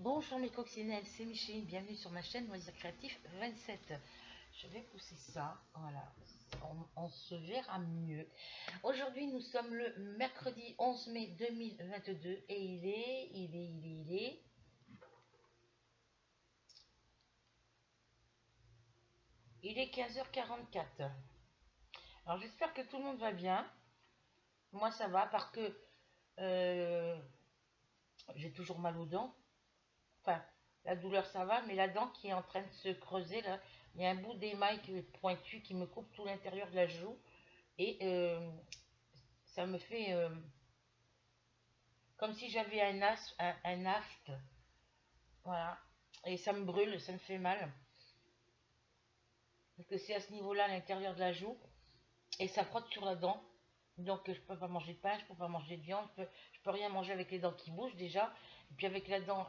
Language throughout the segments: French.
Bonjour mes coccinelles, c'est Micheline, bienvenue sur ma chaîne Loisirs Créatifs 27. Je vais pousser ça, voilà, on se verra mieux. Aujourd'hui nous sommes le mercredi 11 mai 2022 et il est 15h44. Alors j'espère que tout le monde va bien. Moi ça va parce que euh, j'ai toujours mal aux dents. Enfin, la douleur ça va, mais la dent qui est en train de se creuser là, il y a un bout d'émail pointu qui me coupe tout l'intérieur de la joue et ça me fait comme si j'avais un afte, voilà, et ça me brûle, ça me fait mal, parce que c'est à ce niveau-là, à l'intérieur de la joue, et ça frotte sur la dent, donc je peux pas manger de pain, je peux pas manger de viande, je peux rien manger avec les dents qui bougent déjà, et puis avec la dent,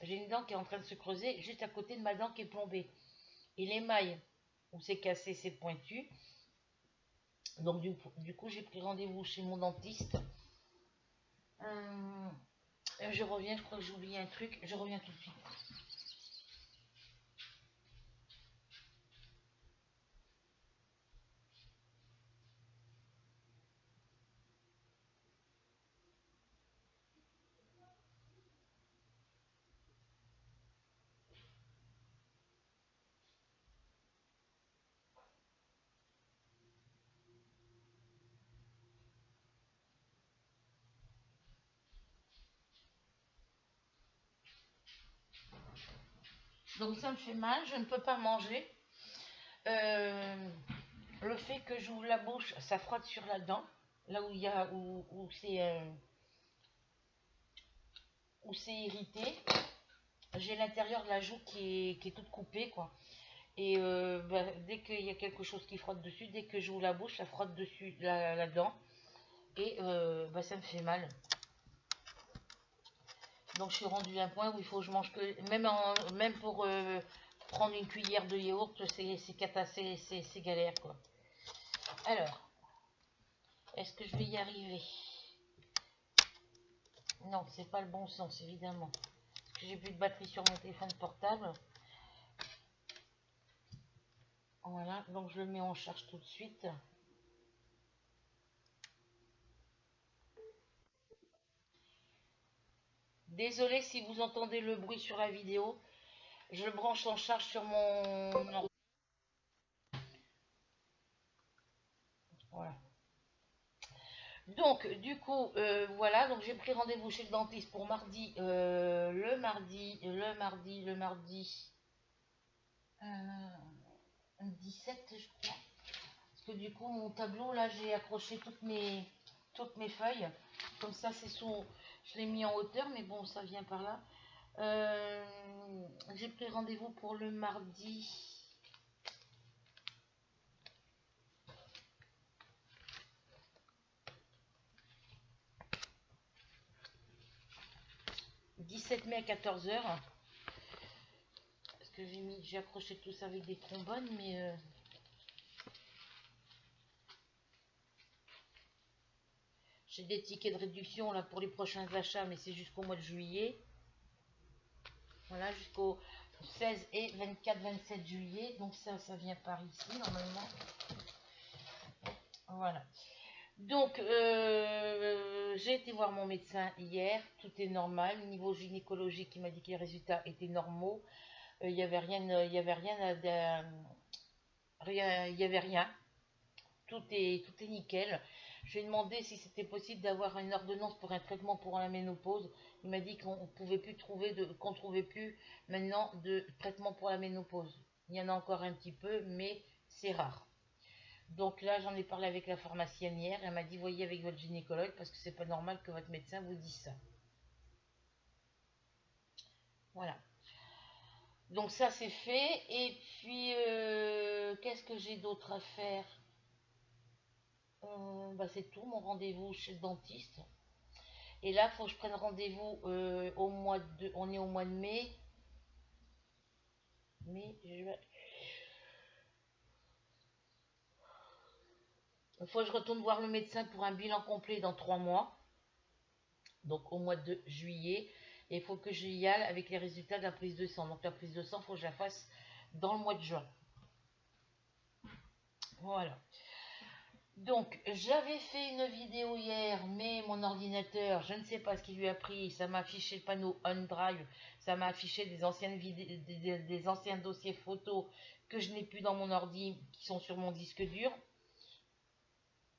j'ai une dent qui est en train de se creuser juste à côté de ma dent qui est plombée, et l'émail où c'est cassé, c'est pointu, donc du coup j'ai pris rendez-vous chez mon dentiste. Euh, je reviens, je crois que j'ai oublié un truc, je reviens tout de suite. Donc ça me fait mal, je ne peux pas manger. Euh, le fait que j'ouvre la bouche, ça frotte sur la dent, là où il y a où c'est irrité. J'ai l'intérieur de la joue qui est toute coupée, quoi. Et bah, dès qu'il y a quelque chose qui frotte dessus, dès que j'ouvre la bouche, ça frotte dessus la dent. Et bah, ça me fait mal. Donc je suis rendue à un point où il faut que je mange que. Même pour prendre une cuillère de yaourt, c'est galère, quoi. Alors, est-ce que je vais y arriver? Non, c'est pas le bon sens, évidemment. Parce que j'ai plus de batterie sur mon téléphone portable. Voilà, donc je le mets en charge tout de suite. Désolée si vous entendez le bruit sur la vidéo. Je branche en charge sur mon ordi. Voilà. Donc, du coup, voilà. Donc, j'ai pris rendez-vous chez le dentiste pour mardi, le mardi 17, je crois. Parce que du coup, mon tableau, là, j'ai accroché toutes mes feuilles. Comme ça, c'est sous. Je l'ai mis en hauteur, mais bon, ça vient par là. J'ai pris rendez-vous pour le mardi. « 17 mai à 14h. Parce que j'ai accroché tout ça avec des trombones, mais j'ai des tickets de réduction là pour les prochains achats, mais c'est jusqu'au mois de juillet. Voilà, jusqu'au 16 et 24-27 juillet. Donc ça vient par ici, normalement. Voilà. Donc, j'ai été voir mon médecin hier. Tout est normal. Niveau gynécologique, il m'a dit que les résultats étaient normaux. Il n'y avait rien, il y avait rien. Tout est nickel. Je lui ai demandé si c'était possible d'avoir une ordonnance pour un traitement pour la ménopause. Il m'a dit qu'on trouvait plus maintenant de traitement pour la ménopause. Il y en a encore un petit peu, mais c'est rare. Donc là, j'en ai parlé avec la pharmacienne hier. Elle m'a dit, voyez avec votre gynécologue parce que c'est pas normal que votre médecin vous dise ça. Voilà. Donc ça, c'est fait. Et puis, qu'est-ce que j'ai d'autre à faire? Bah, c'est tout, mon rendez-vous chez le dentiste. Et là, il faut que je prenne rendez-vous on est au mois de mai. Mais il faut que je retourne voir le médecin pour un bilan complet dans 3 mois. Donc au mois de juillet. et il faut que j'y aille avec les résultats de la prise de sang. Donc la prise de sang, il faut que je la fasse dans le mois de juin. Voilà. Donc j'avais fait une vidéo hier, mais mon ordinateur, je ne sais pas ce qu'il lui a pris, ça m'a affiché le panneau OneDrive, ça m'a affiché des anciennes vidéos, des anciens dossiers photos que je n'ai plus dans mon ordi, qui sont sur mon disque dur.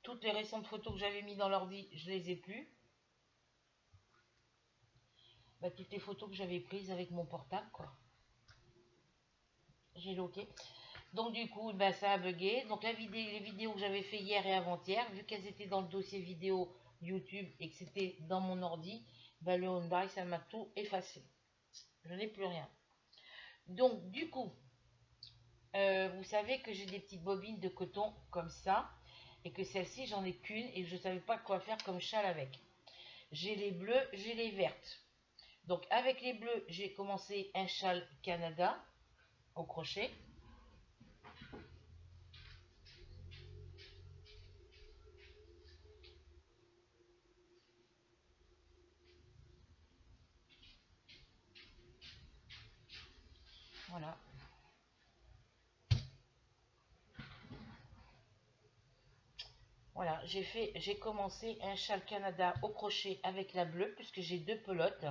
Toutes les récentes photos que j'avais mis dans l'ordi, je les ai plus. Bah, toutes les photos que j'avais prises avec mon portable, quoi. J'ai loqué. Donc du coup, bah, ça a bugué. Donc les vidéos que j'avais fait hier et avant-hier, vu qu'elles étaient dans le dossier vidéo YouTube et que c'était dans mon ordi, bah, le Hyundai, ça m'a tout effacé. Je n'ai plus rien. Donc du coup, vous savez que j'ai des petites bobines de coton comme ça, et que celle-ci, j'en ai qu'une, et je ne savais pas quoi faire comme châle avec. J'ai les bleus, j'ai les vertes. Donc avec les bleus, j'ai commencé un châle Canada au crochet. Voilà. Voilà, j'ai commencé un châle Canada au crochet avec la bleue, puisque j'ai deux pelotes.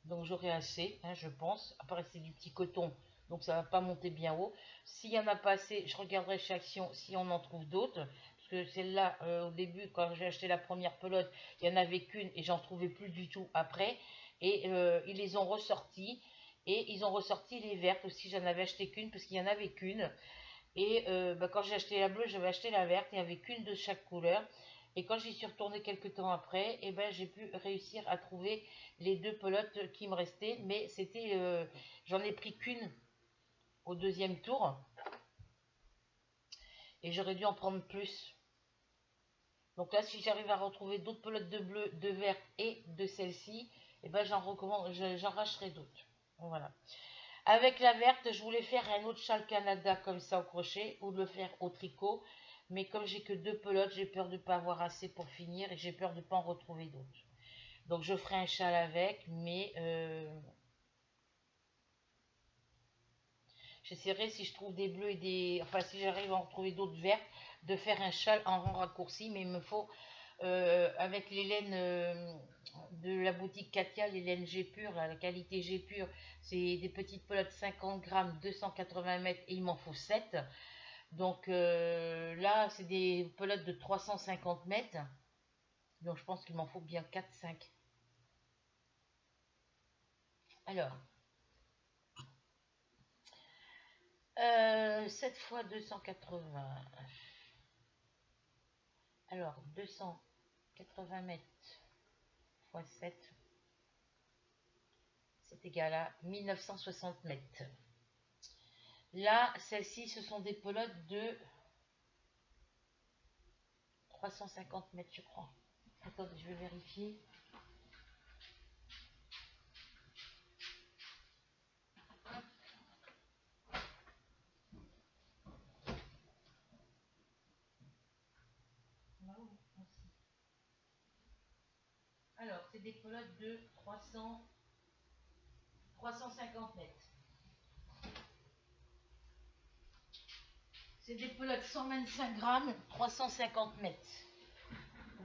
Donc j'aurai assez, hein, je pense. Après c'est du petit coton, donc ça va pas monter bien haut. S'il y en a pas assez, je regarderai chez Action si on en trouve d'autres. Parce que celle-là, au début, quand j'ai acheté la première pelote, il n'y en avait qu'une et j'en trouvais plus du tout après. Et ils les ont ressortis. Et ils ont ressorti les vertes aussi, j'en avais acheté qu'une parce qu'il n'y en avait qu'une. Et bah, quand j'ai acheté la bleue, j'avais acheté la verte. Il n'y avait qu'une de chaque couleur. Et quand j'y suis retournée quelques temps après, eh ben, j'ai pu réussir à trouver les deux pelotes qui me restaient. Mais c'était, j'en ai pris qu'une au deuxième tour. Et j'aurais dû en prendre plus. Donc là, si j'arrive à retrouver d'autres pelotes de bleu, de verte et de celle-ci, eh ben, j'en racheterai d'autres. Voilà. Avec la verte, je voulais faire un autre châle Canada comme ça au crochet ou le faire au tricot. Mais comme j'ai que deux pelotes, j'ai peur de ne pas avoir assez pour finir et j'ai peur de ne pas en retrouver d'autres. Donc je ferai un châle avec, mais j'essaierai si je trouve des bleus et des... Enfin si j'arrive à en trouver d'autres vertes, de faire un châle en rang raccourci. Mais il me faut, avec les laines de la boutique Katia, les laines G pure, la qualité G pure, c'est des petites pelotes 50 grammes, 280 mètres et il m'en faut 7. Donc là, c'est des pelotes de 350 mètres. Donc je pense qu'il m'en faut bien 4-5. Alors, 7 fois 280. Alors, 280 mètres fois 7, c'est égal à 1960 mètres. Là, celles-ci, ce sont des pelotes de 350 mètres, je crois. Attendez, je vais vérifier. Alors, c'est des pelotes de 350 mètres. C'est des pelotes 125 grammes, 350 mètres.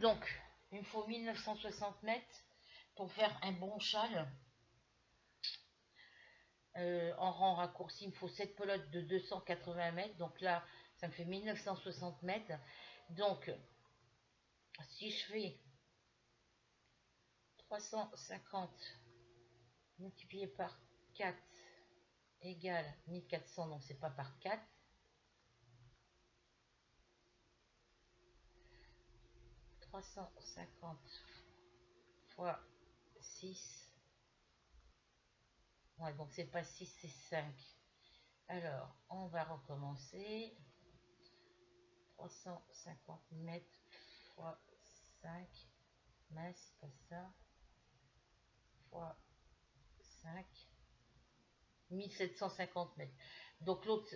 Donc, il me faut 1960 mètres pour faire un bon châle. En rang raccourci, il me faut 7 pelotes de 280 mètres. Donc là, ça me fait 1960 mètres. Donc, si je fais 350 multiplié par 4 égale 1400, donc c'est pas par 4. 350 fois 6. Ouais, donc c'est pas 6, c'est 5. Alors, on va recommencer. 350 mètres fois 5. Mais c'est pas ça. Fois 5. 1750 mètres. Donc l'autre,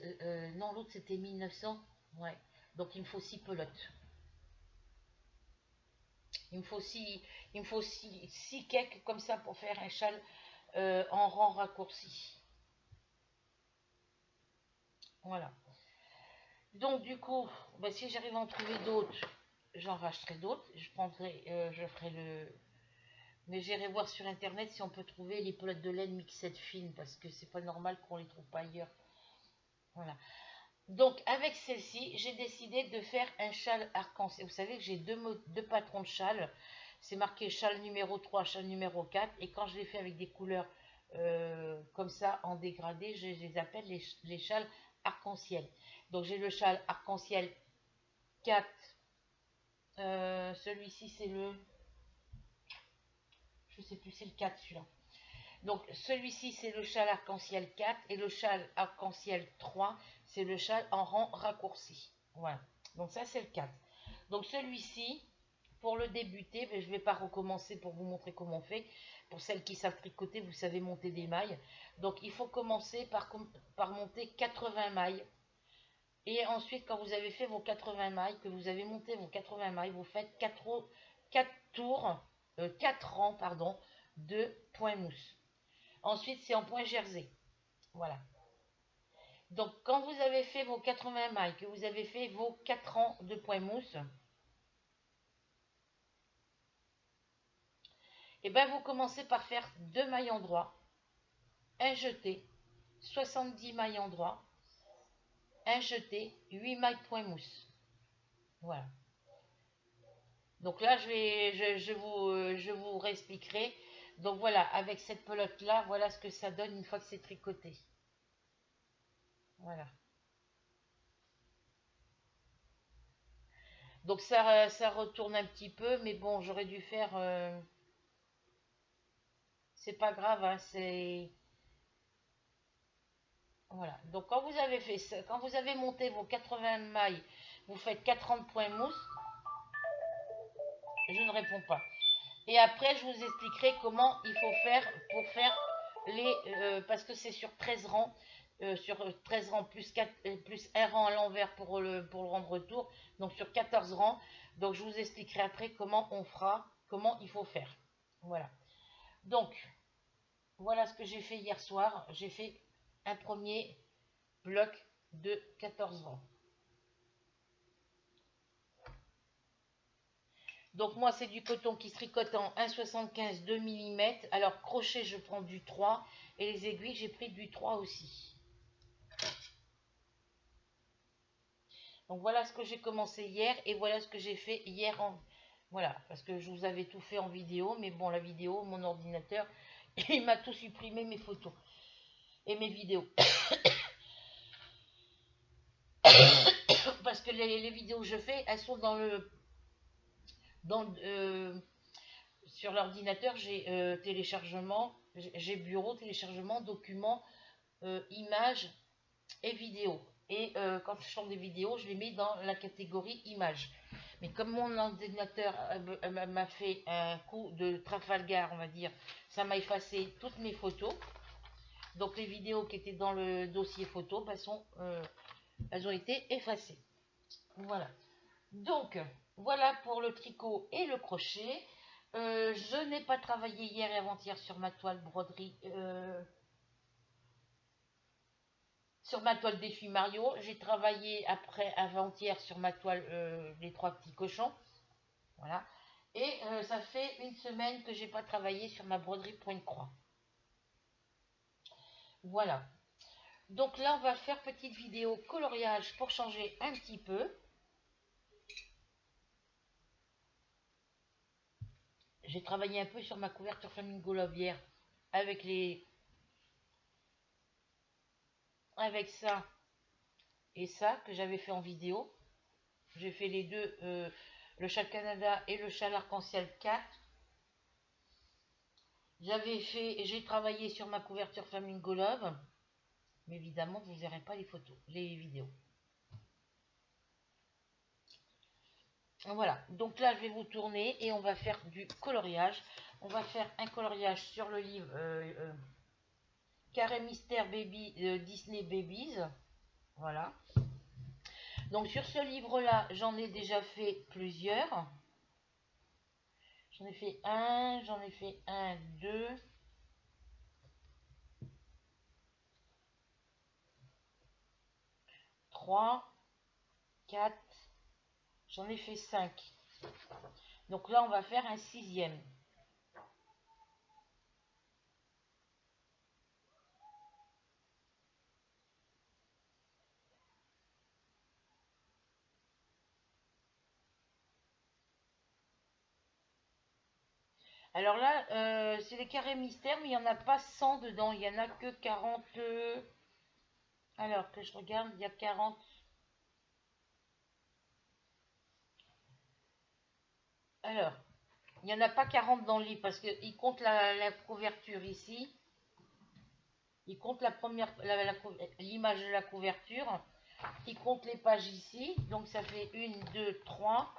non, l'autre c'était 1900. Ouais. Donc il me faut 6 pelotes. Il me faut six cakes comme ça pour faire un châle en rang raccourci. Voilà. Donc du coup, bah, si j'arrive à en trouver d'autres, j'en racheterai d'autres. Je ferai le. Mais j'irai voir sur internet si on peut trouver les pelotes de laine mixed fines parce que c'est pas normal qu'on les trouve pas ailleurs. Voilà. Donc avec celle-ci, j'ai décidé de faire un châle arc-en-ciel. Vous savez que j'ai deux patrons de châle. C'est marqué châle numéro 3, châle numéro 4. Et quand je les fais avec des couleurs comme ça en dégradé, je les appelle les châles arc-en-ciel. Donc j'ai le châle arc-en-ciel 4. Celui-ci c'est le... Je sais plus, c'est le 4 celui-là. Donc celui-ci c'est le châle arc-en-ciel 4 et le châle arc-en-ciel 3 c'est le châle en rang raccourci. Voilà, donc ça c'est le 4. Donc celui-ci, pour le débuter, je ne vais pas recommencer pour vous montrer comment on fait. Pour celles qui savent tricoter, vous savez monter des mailles. Donc il faut commencer par monter 80 mailles. Et ensuite, quand vous avez fait vos 80 mailles, que vous avez monté vos 80 mailles, vous faites 4 tours, 4 rangs, pardon, de point mousse. Ensuite, c'est en point jersey. Voilà. Donc, quand vous avez fait vos 80 mailles, que vous avez fait vos 4 rangs de point mousse, et bien vous commencez par faire 2 mailles en droit, un jeté, 70 mailles en droit, un jeté, 8 mailles point mousse. Voilà. Donc là, je vous réexpliquerai. Donc voilà, avec cette pelote là, voilà ce que ça donne une fois que c'est tricoté. Voilà. Donc ça retourne un petit peu, mais bon, j'aurais dû faire... c'est pas grave, hein, c'est... Voilà. Donc quand vous avez fait ça, quand vous avez monté vos 80 mailles, vous faites 40 points mousse. Je ne réponds pas. Et après, je vous expliquerai comment il faut faire pour faire les... parce que c'est sur 13 rangs. Sur 13 rangs plus, 4, plus un rang à l'envers pour le rendre retour. Donc sur 14 rangs. Donc je vous expliquerai après comment on fera, comment il faut faire. Voilà. Donc, voilà ce que j'ai fait hier soir. J'ai fait un premier bloc de 14 rangs. Donc moi c'est du coton qui se tricote en 1,75 2 mm. Alors crochet je prends du 3 et les aiguilles j'ai pris du 3 aussi. Donc voilà ce que j'ai commencé hier et voilà ce que j'ai fait hier en... Voilà, parce que je vous avais tout fait en vidéo, mais bon la vidéo, mon ordinateur, il m'a tout supprimé mes photos et mes vidéos. Parce que les vidéos que je fais, elles sont dans le... sur l'ordinateur, j'ai téléchargement, j'ai bureau, téléchargement, documents, images et vidéos. Et quand je sors des vidéos, je les mets dans la catégorie images. Mais comme mon ordinateur m'a fait un coup de Trafalgar, on va dire, ça m'a effacé toutes mes photos. Donc les vidéos qui étaient dans le dossier photo, elles ont été effacées. Voilà. Donc, voilà pour le tricot et le crochet. Je n'ai pas travaillé hier et avant-hier sur ma toile broderie, sur ma toile défi Mario. J'ai travaillé après avant-hier sur ma toile les trois petits cochons. Voilà. Et ça fait une semaine que j'ai pas travaillé sur ma broderie point croix. Voilà. Donc là, on va faire petite vidéo coloriage pour changer un petit peu. J'ai travaillé un peu sur ma couverture Flamingo Love hier avec ça et ça que j'avais fait en vidéo. J'ai fait les deux, le châle Canada et le châle arc-en-ciel 4. J'ai travaillé sur ma couverture Flamingo Love, mais évidemment vous ne verrez pas les photos, les vidéos. Voilà, donc là je vais vous tourner et on va faire du coloriage. On va faire un coloriage sur le livre Carré Mystère Baby Disney Babies. Voilà. Donc sur ce livre-là, j'en ai déjà fait plusieurs. J'en ai fait un, deux, trois, quatre, j'en ai fait 5. Donc là, on va faire un sixième. Alors là, c'est les carrés mystères, mais il n'y en a pas 100 dedans. Il n'y en a que 40. Alors que je regarde, il y a 40. Alors, il n'y en a pas 40 dans le livre parce qu'il compte la couverture ici. Il compte la première, l'image de la couverture. Il compte les pages ici. Donc ça fait 1, 2, 3.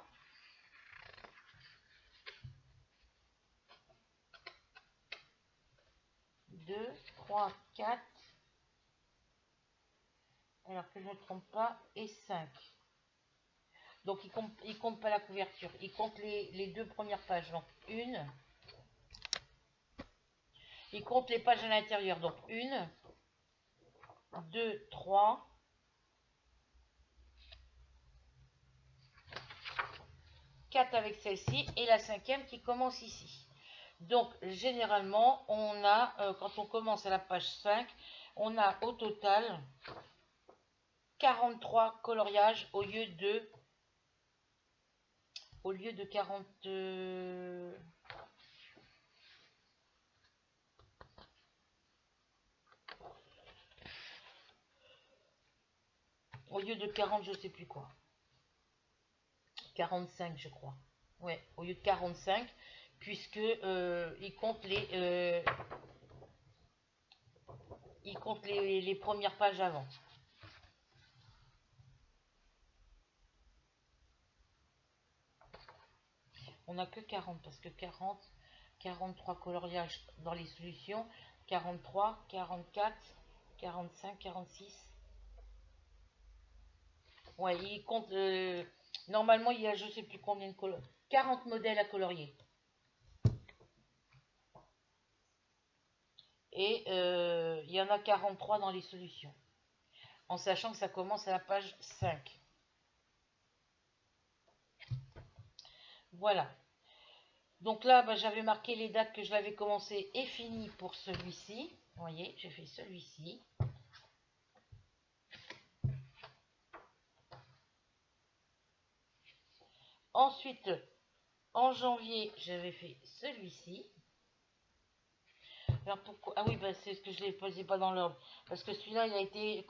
2, 3, 4. Alors que je ne me trompe pas. Et 5. Donc il compte pas la couverture. Il compte les deux premières pages. Donc une. Il compte les pages à l'intérieur. Donc 1, 2, 3. 4 avec celle-ci. Et la cinquième qui commence ici. Donc généralement, on a, quand on commence à la page 5, on a au total 43 coloriages au lieu de 40. Au lieu de 40, je sais plus quoi. 45, je crois. Ouais, au lieu de 45, puisque il compte les premières pages avant. On n'a que 40 parce que 40, 43 coloriages dans les solutions, 43, 44, 45, 46. Ouais, il compte. Normalement, il y a je sais plus combien de 40 modèles à colorier. Et il y en a 43 dans les solutions. En sachant que ça commence à la page 5. Voilà. Donc là, bah, j'avais marqué les dates que je l'avais commencé et fini pour celui-ci. Vous voyez, j'ai fait celui-ci. Ensuite, en janvier, j'avais fait celui-ci. Alors pourquoi? Ah oui, bah, c'est ce que je ne les posais pas dans l'ordre. Parce que celui-là, il a été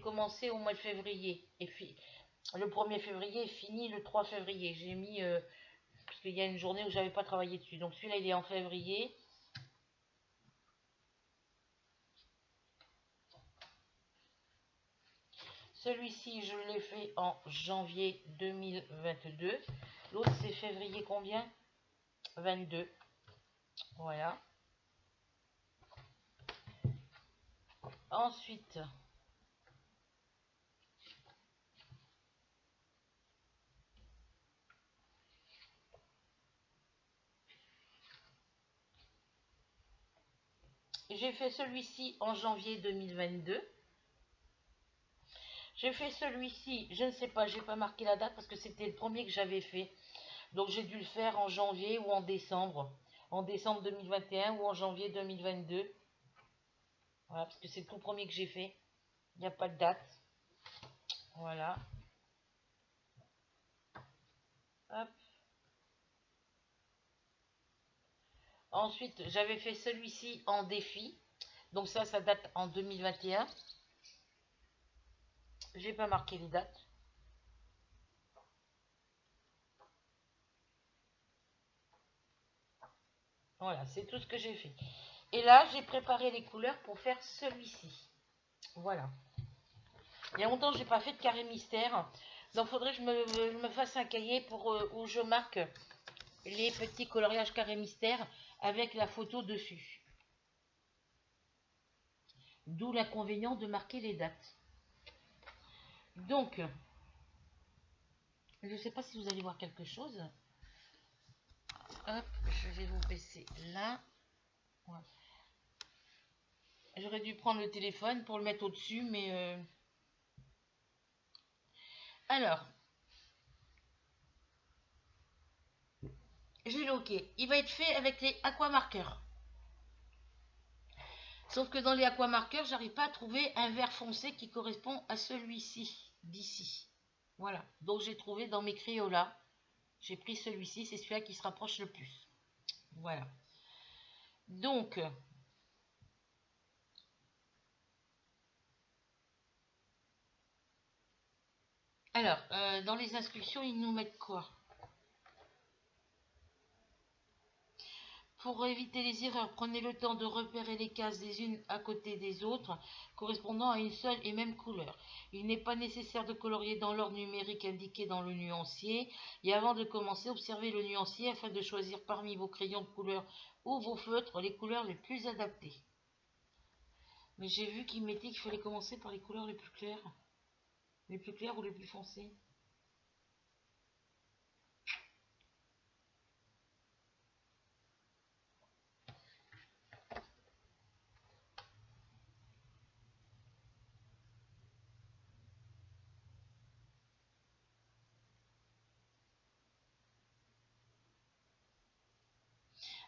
commencé au mois de février. Et puis, le 1er février est fini le 3 février. J'ai mis, parce qu'il y a une journée où j'avais pas travaillé dessus. Donc celui-là, il est en février. Celui-ci, je l'ai fait en janvier 2022. L'autre, c'est février combien? 22. Voilà. Ensuite, j'ai fait celui-ci en janvier 2022. J'ai fait celui-ci, je ne sais pas, j'ai pas marqué la date parce que c'était le premier que j'avais fait. Donc j'ai dû le faire en janvier ou en décembre. En décembre 2021 ou en janvier 2022. Voilà, parce que c'est le tout premier que j'ai fait. Il n'y a pas de date. Voilà. Hop. Ensuite, j'avais fait celui-ci en défi. Donc ça date en 2021. J'ai pas marqué les dates. Voilà, c'est tout ce que j'ai fait. Et là, j'ai préparé les couleurs pour faire celui-ci. Voilà. Il y a longtemps que je n'ai pas fait de carré mystère. Donc, il faudrait que je me fasse un cahier pour, où je marque les petits coloriages carré mystère avec la photo dessus. D'où l'inconvénient de marquer les dates. Donc, je ne sais pas si vous allez voir quelque chose. Hop, je vais vous baisser là. Voilà. J'aurais dû prendre le téléphone pour le mettre au-dessus, mais... Alors, j'ai le OK. Il va être fait avec les aquamarqueurs. Sauf que dans les aquamarqueurs, j'arrive pas à trouver un vert foncé qui correspond à celui-ci, d'ici. Voilà. Donc j'ai trouvé dans mes Crayolas. J'ai pris celui-ci, c'est celui-là qui se rapproche le plus. Voilà. Donc, alors, dans les instructions, ils nous mettent quoi? Pour éviter les erreurs, prenez le temps de repérer les cases les unes à côté des autres, correspondant à une seule et même couleur. Il n'est pas nécessaire de colorier dans l'ordre numérique indiqué dans le nuancier. Et avant de commencer, observez le nuancier afin de choisir parmi vos crayons de couleur ou vos feutres les couleurs les plus adaptées. Mais j'ai vu qu'il mettait qu'il fallait commencer par les couleurs les plus claires. Les plus claires ou les plus foncées.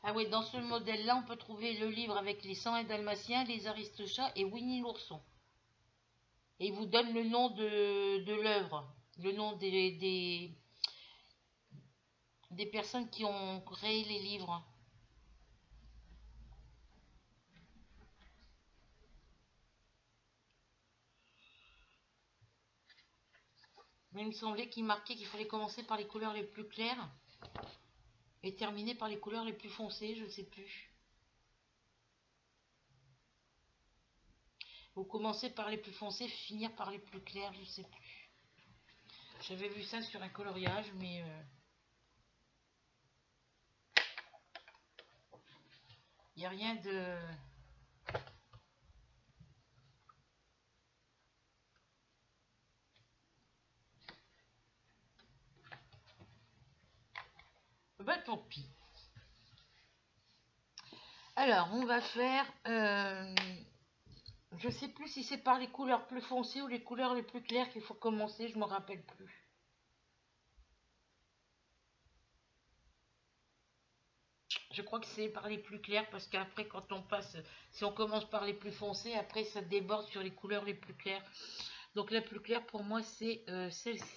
Ah oui, dans ce modèle-là, on peut trouver le livre avec les 101 Dalmatiens, les Aristochats et Winnie l'ourson. Et il vous donne le nom de l'œuvre, le nom des personnes qui ont créé les livres. Mais il me semblait qu'il marquait qu'il fallait commencer par les couleurs les plus claires et terminer par les couleurs les plus foncées, je ne sais plus. Ou commencer par les plus foncées, finir par les plus clairs, je ne sais plus. J'avais vu ça sur un coloriage, mais il n'y a rien de... Bah tant pis. Alors, on va faire... je sais plus si c'est par les couleurs plus foncées ou les couleurs les plus claires qu'il faut commencer, je me rappelle plus. Je crois que c'est par les plus clairs parce qu'après quand on passe, si on commence par les plus foncés, après ça déborde sur les couleurs les plus claires. Donc la plus claire pour moi c'est celle-ci.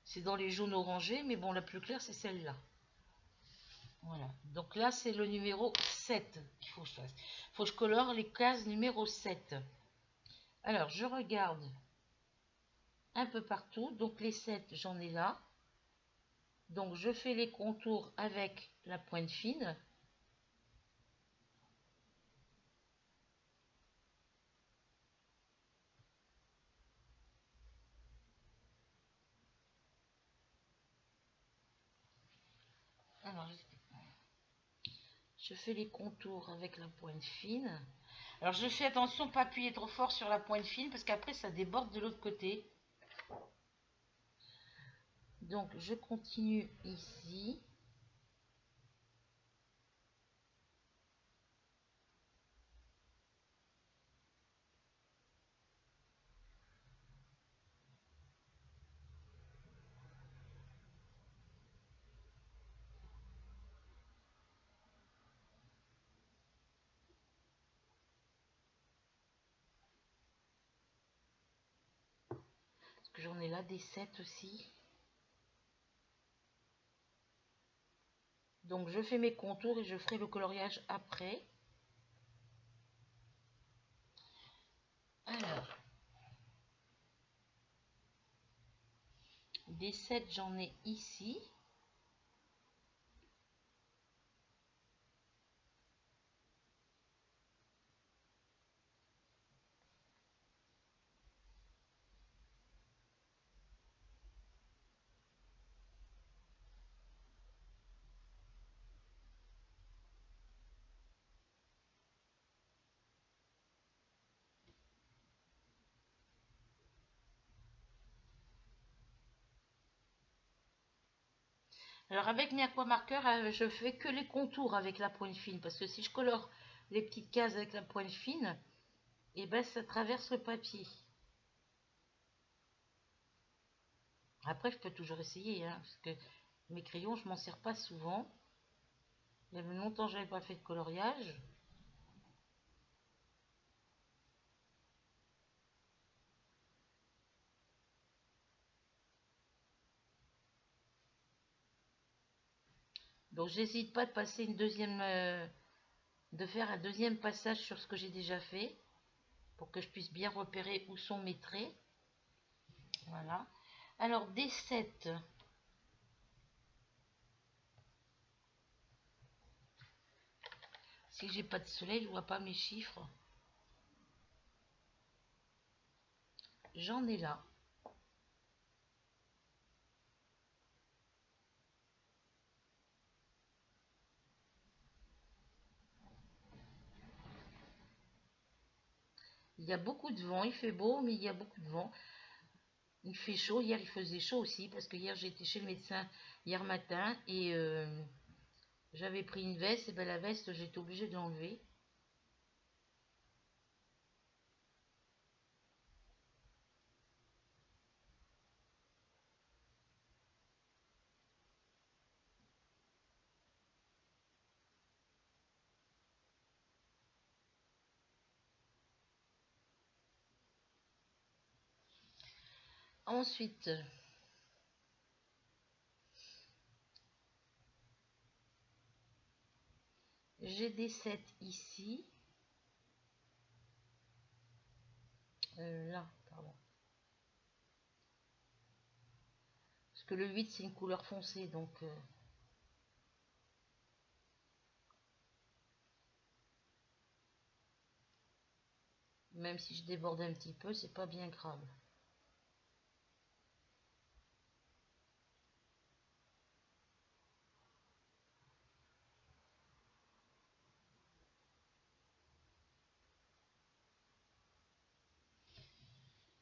C'est dans les jaunes orangés, mais bon la plus claire c'est celle-là. Voilà, donc là c'est le numéro 7 qu'il faut que je fasse. Il faut que je colore les cases numéro 7. Alors je regarde un peu partout, donc les 7 j'en ai là. Donc je fais les contours avec la pointe fine. Alors je fais les contours avec la pointe fine. Alors je fais attention pas appuyer trop fort sur la pointe fine parce qu'après ça déborde de l'autre côté. Donc je continue ici. Parce que j'en ai là des 7 aussi. Donc je fais mes contours et je ferai le coloriage après. Alors, des 7 j'en ai ici. Alors avec mes aquamarqueurs, je fais que les contours avec la pointe fine. Parce que si je colore les petites cases avec la pointe fine, et ben ça traverse le papier. Après, je peux toujours essayer, hein, parce que mes crayons, je m'en sers pas souvent. Il y avait longtemps que j'avais pas fait de coloriage. Donc j'hésite pas de passer une deuxième, de faire un deuxième passage sur ce que j'ai déjà fait, pour que je puisse bien repérer où sont mes traits. Voilà. Alors D7. Si j'ai pas de soleil, je vois pas mes chiffres. J'en ai là. Il y a beaucoup de vent, il fait beau, mais il y a beaucoup de vent. Il fait chaud, hier il faisait chaud aussi, parce que hier j'ai été chez le médecin hier matin, et j'avais pris une veste, et ben la veste j'étais obligée de l'enlever. Ensuite, j'ai des 7 ici. Là, pardon. Parce que le 8 c'est une couleur foncée, donc même si je déborde un petit peu, c'est pas bien grave.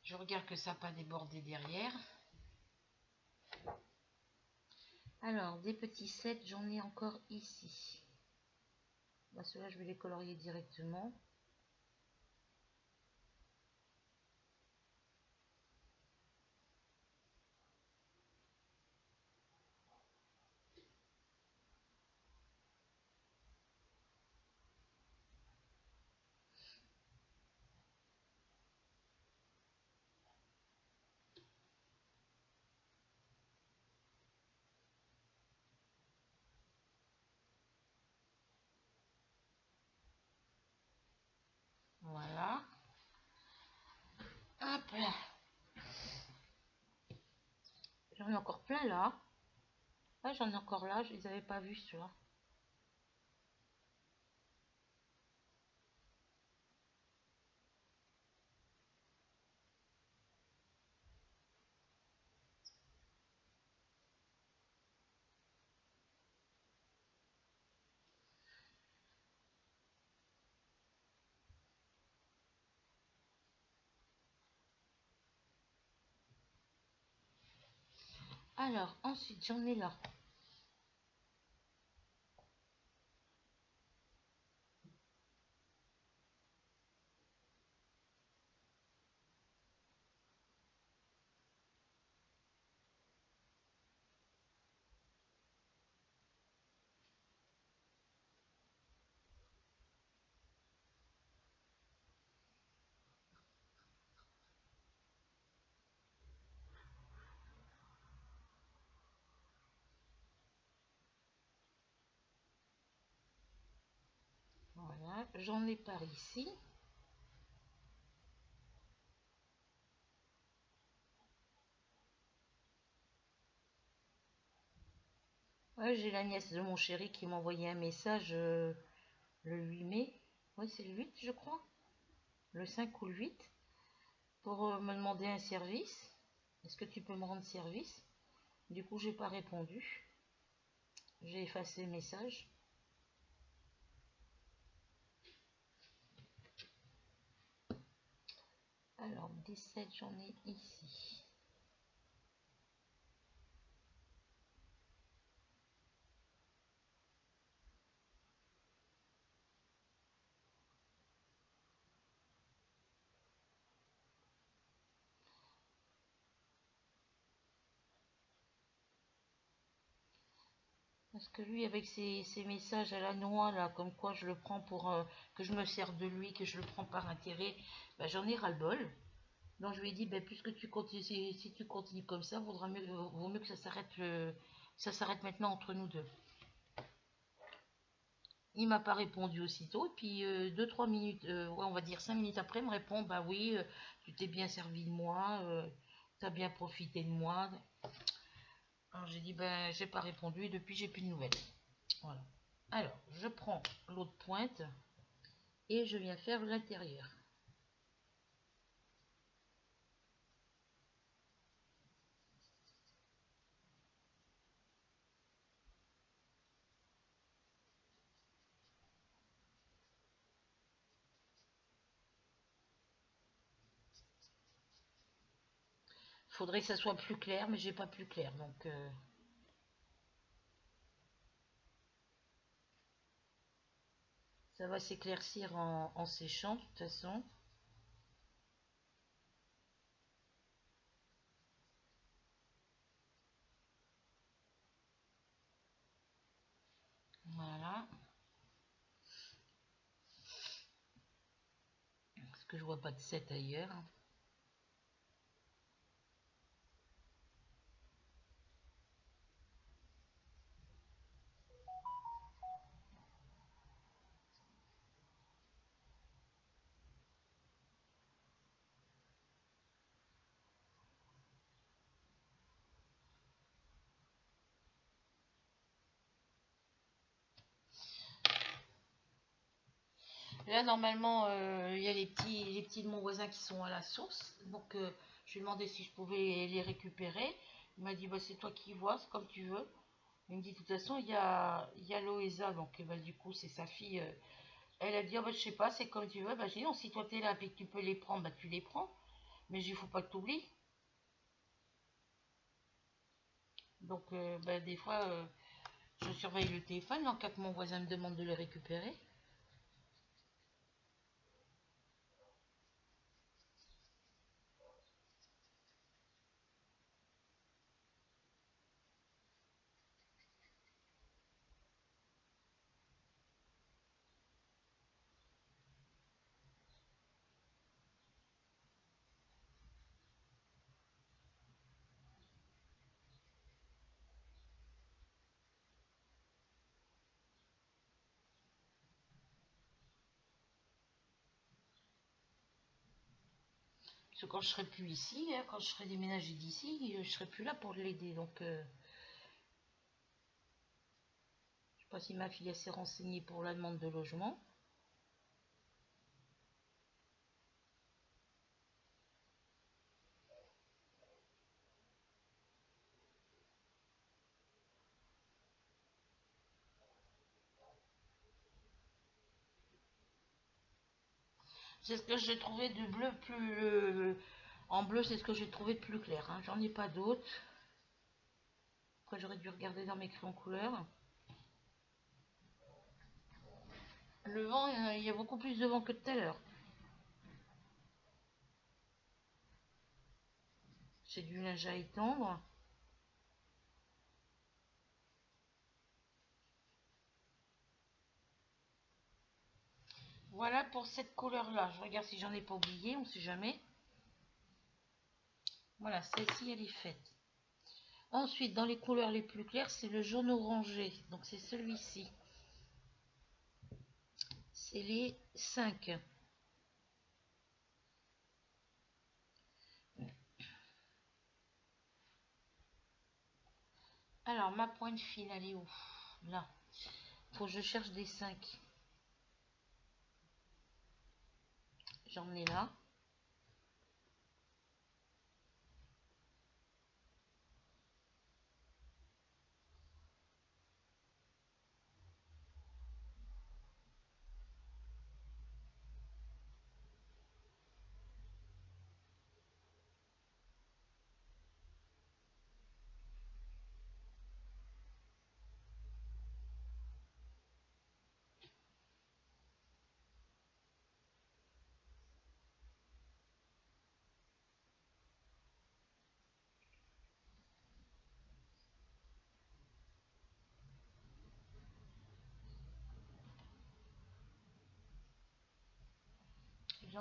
Je regarde que ça n'a pas débordé derrière. Alors, des petits 7, j'en ai encore ici. Bah, ceux-là, je vais les colorier directement. Voilà. Hop là. J'en ai encore plein là. Ah, j'en ai encore là, je les avais pas vus ceux-là. Alors, ensuite, j'en ai là. Voilà, j'en ai par ici. Ouais, j'ai la nièce de mon chéri qui m'a envoyé un message le 8 mai. Oui, c'est le 8, je crois. Le 5 ou le 8. Pour me demander un service. Est-ce que tu peux me rendre service? Du coup, j'ai pas répondu. J'ai effacé le message. Alors, 17, j'en ai ici. Parce que lui, avec ses messages à la noix, là, comme quoi je le prends pour que je me sers de lui, que je le prends par intérêt, bah, j'en ai ras-le-bol. Donc je lui ai dit, bah, puisque tu continues, si tu continues comme ça, vaut mieux que ça s'arrête maintenant entre nous deux. Il m'a pas répondu aussitôt, et puis 2-3 minutes, ouais, on va dire 5 minutes après, il me répond, bah oui, tu t'es bien servi de moi, tu as bien profité de moi. Alors j'ai dit, ben j'ai pas répondu, et depuis j'ai plus de nouvelles. Voilà. Alors, je prends l'autre pointe et je viens faire l'intérieur. Faudrait que ça soit plus clair, mais j'ai pas plus clair, donc ça va s'éclaircir en séchant de toute façon. Voilà. Parce que je vois pas de 7 ailleurs. Là, normalement, il y a les petits de mon voisin qui sont à la source. Donc, je lui ai demandé si je pouvais les récupérer. Il m'a dit, bah, c'est toi qui vois, c'est comme tu veux. Il me dit, de toute façon, il y a Loesa, donc bah, du coup, c'est sa fille. Elle a dit, oh, bah, je sais pas, c'est comme tu veux. Bah, j'ai dit, non, si toi t'es là et que tu peux les prendre, bah, tu les prends. Mais il faut pas que tu oublies. Donc, bah, des fois, je surveille le téléphone en cas que mon voisin me demande de le récupérer. Parce que quand je serai plus ici, hein, quand je serai déménagé d'ici, je serai plus là pour l'aider. Donc, je sais pas si ma fille s'est renseignée pour la demande de logement. C'est ce que j'ai trouvé de bleu plus. En bleu, c'est ce que j'ai trouvé de plus clair. Hein. J'en ai pas d'autres. Après, j'aurais dû regarder dans mes crayons couleurs. Le vent, il y a beaucoup plus de vent que tout à l'heure. C'est du linge à étendre. Voilà pour cette couleur-là. Je regarde si j'en ai pas oublié, on sait jamais. Voilà, celle-ci, elle est faite. Ensuite, dans les couleurs les plus claires, c'est le jaune orangé. Donc, c'est celui-ci. C'est les 5. Alors, ma pointe fine, elle est où? Là. Faut que je cherche des 5. J'en ai là.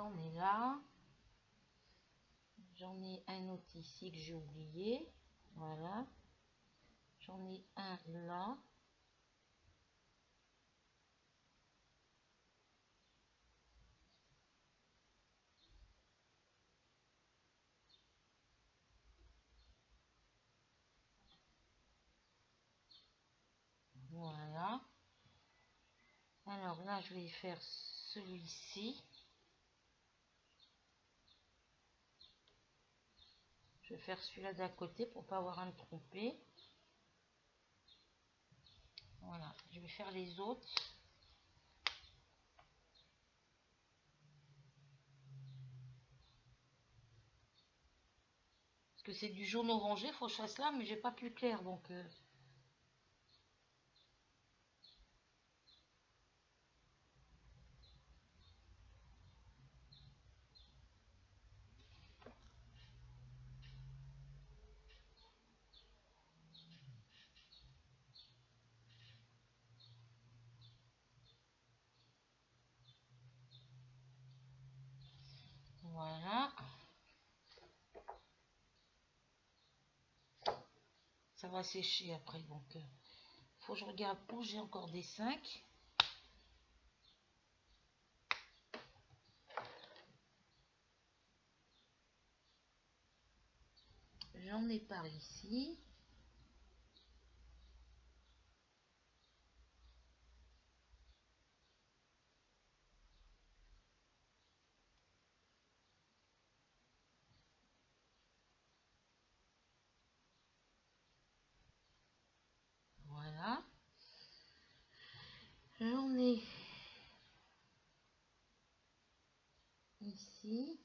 j'en ai là. J'en ai un autre ici que j'ai oublié. Voilà. J'en ai un là. Voilà. Alors là, je vais faire celui-ci. Je vais faire celui-là d'à côté pour pas avoir à me tromper. Voilà, je vais faire les autres. Parce que c'est du jaune orangé, faut que je fasse là, mais j'ai pas plus clair, donc voilà. Ça va sécher après, donc faut que je regarde où j'ai encore des 5. J'en ai par ici. Voilà. J'en ai ici.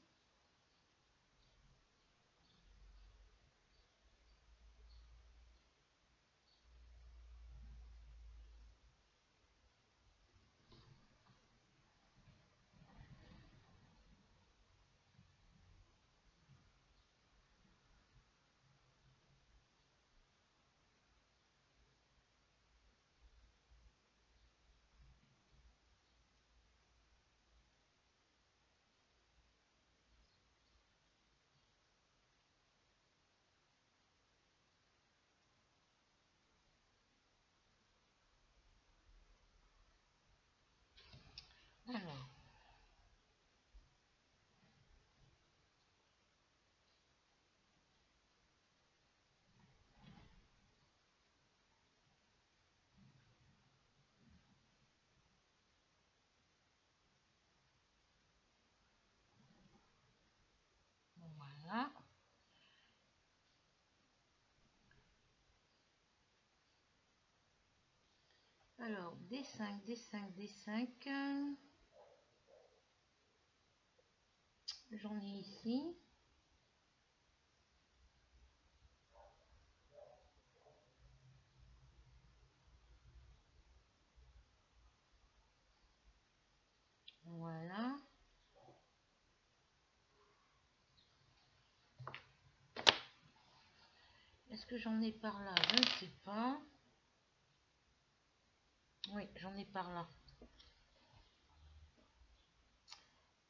Alors, voilà. Alors, des 5, des 5, des 5. J'en ai ici. Voilà. Est-ce que j'en ai par là? Je ne sais pas. Oui, j'en ai par là.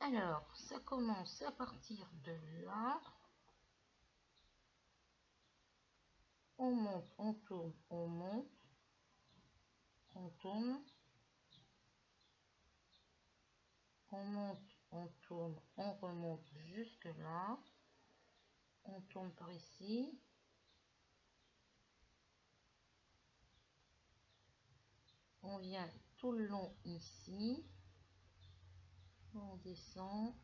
Alors, ça commence à partir de là. On monte, on tourne, on monte, on tourne. On monte, on tourne, on remonte jusque là. On tourne par ici. On vient tout le long ici. On descend.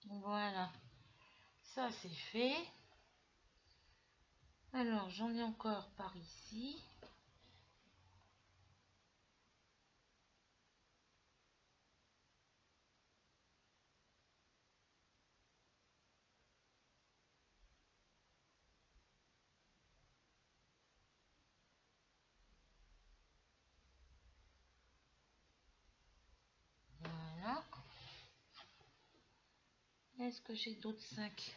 Voilà, ça c'est fait. Alors j'en ai encore par ici. Voilà. Est-ce que j'ai d'autres 5?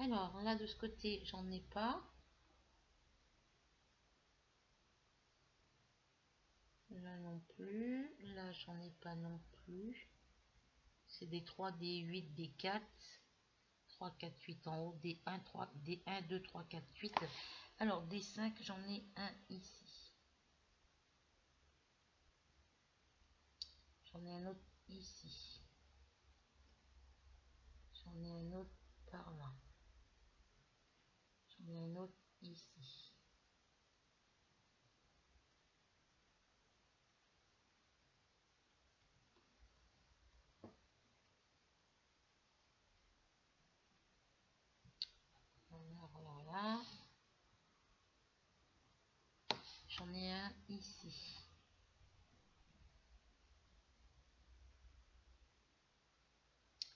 Alors là de ce côté j'en ai pas. Là non plus. Là j'en ai pas non plus. C'est des 3, des 8, des 4. 3, 4, 8 en haut. Des 1, 3, des 1, 2, 3, 4, 8. Alors des 5 j'en ai un ici. J'en ai un autre ici. J'en ai un autre par là. J'en ai un autre ici. Voilà, voilà, voilà. J'en ai un ici.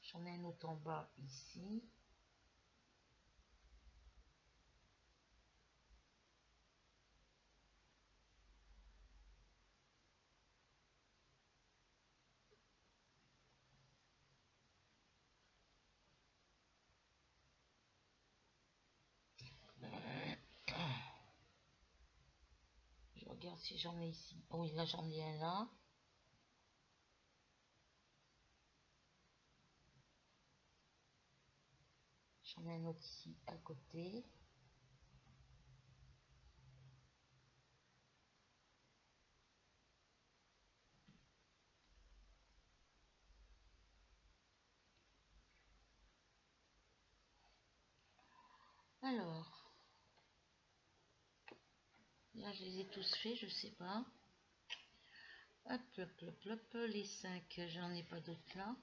J'en ai un autre en bas ici. Je regarde si j'en ai ici. Oh oui, là j'en ai un là. J'en ai un autre ici à côté. Alors, là je les ai tous faits, je sais pas. Hop, hop, hop, hop. Les 5, j'en ai pas d'autres là.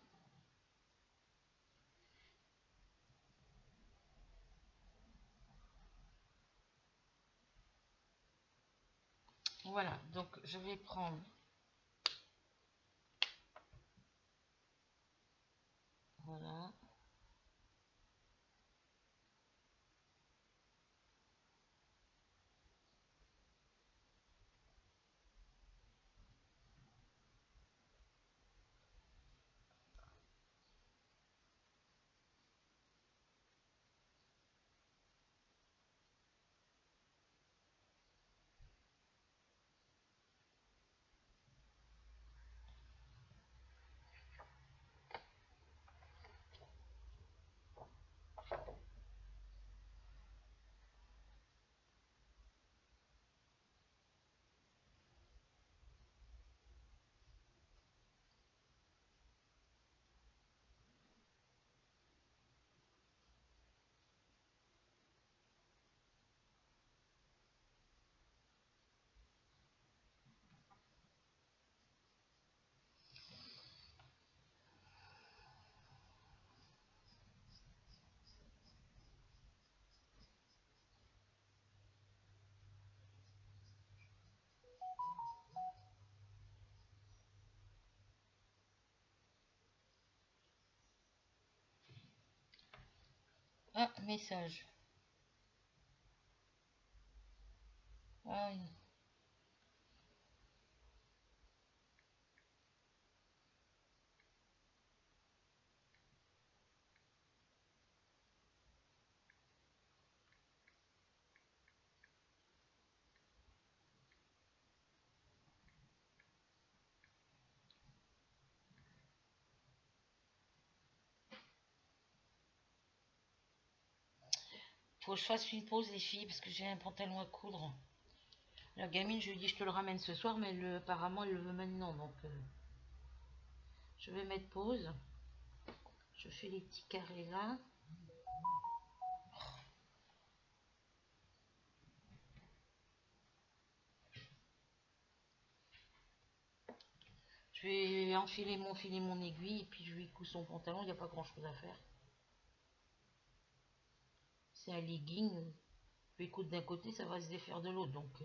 Voilà, donc je vais prendre. Voilà. Ah, message. Ah oui. Faut que je fasse une pause les filles parce que j'ai un pantalon à coudre. La gamine, je lui dis je te le ramène ce soir, mais apparemment elle le veut maintenant, donc je vais mettre pause. Je fais les petits carrés là. Je vais enfiler mon aiguille et puis je lui couds son pantalon, il n'y a pas grand chose à faire. C'est un legging, je vais coudre d'un côté, ça va se défaire de l'autre, donc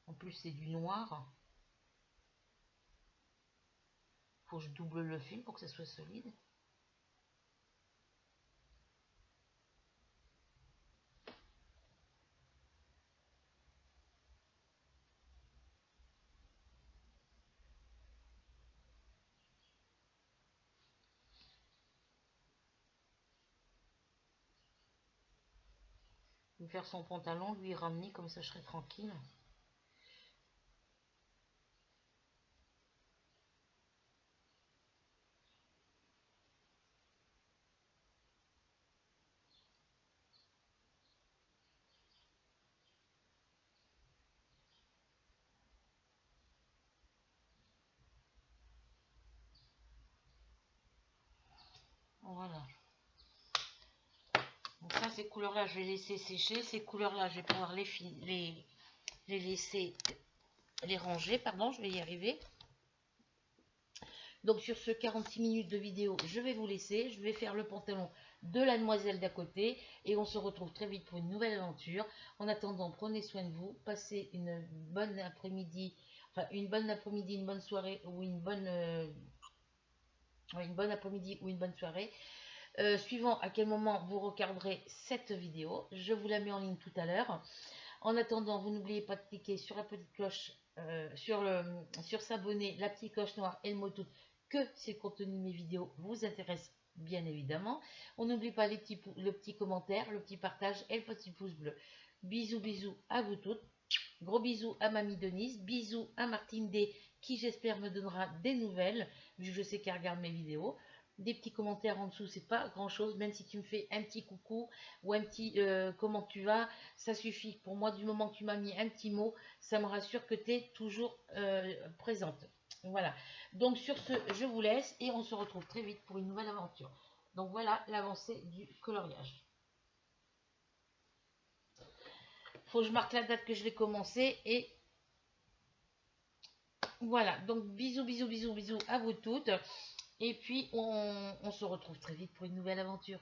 en plus c'est du noir. Faut que je double le fil pour que ça soit solide. vais faire son pantalon, lui ramener, comme ça je serai tranquille. Voilà. Donc ça, ces couleurs-là, je vais laisser sécher. Ces couleurs-là, je vais pouvoir les laisser, les ranger, pardon, je vais y arriver. Donc sur ce 46 minutes de vidéo, je vais vous laisser. Je vais faire le pantalon de la demoiselle d'à côté. Et on se retrouve très vite pour une nouvelle aventure. En attendant, prenez soin de vous. Passez une bonne après-midi. Enfin, une bonne après-midi, une bonne soirée ou une bonne après-midi ou une bonne soirée. Suivant à quel moment vous regarderez cette vidéo. Je vous la mets en ligne tout à l'heure. En attendant, vous n'oubliez pas de cliquer sur la petite cloche, sur s'abonner, la petite cloche noire et le mot tout, que si le contenu de mes vidéos vous intéresse bien évidemment. On n'oublie pas le petit commentaire, le petit partage et le petit pouce bleu. Bisous, bisous à vous toutes. Gros bisous à Mamie Denise. Bisous à Martine D qui j'espère me donnera des nouvelles, vu que je sais qu'elle regarde mes vidéos. Des petits commentaires en dessous, c'est pas grand chose, même si tu me fais un petit coucou ou un petit comment tu vas, ça suffit pour moi. Du moment que tu m'as mis un petit mot, ça me rassure que tu es toujours présente. Voilà, donc sur ce, je vous laisse et on se retrouve très vite pour une nouvelle aventure. Donc voilà l'avancée du coloriage. Faut que je marque la date que je vais commencer et voilà. Donc bisous, bisous, bisous, bisous à vous toutes. Et puis on se retrouve très vite pour une nouvelle aventure.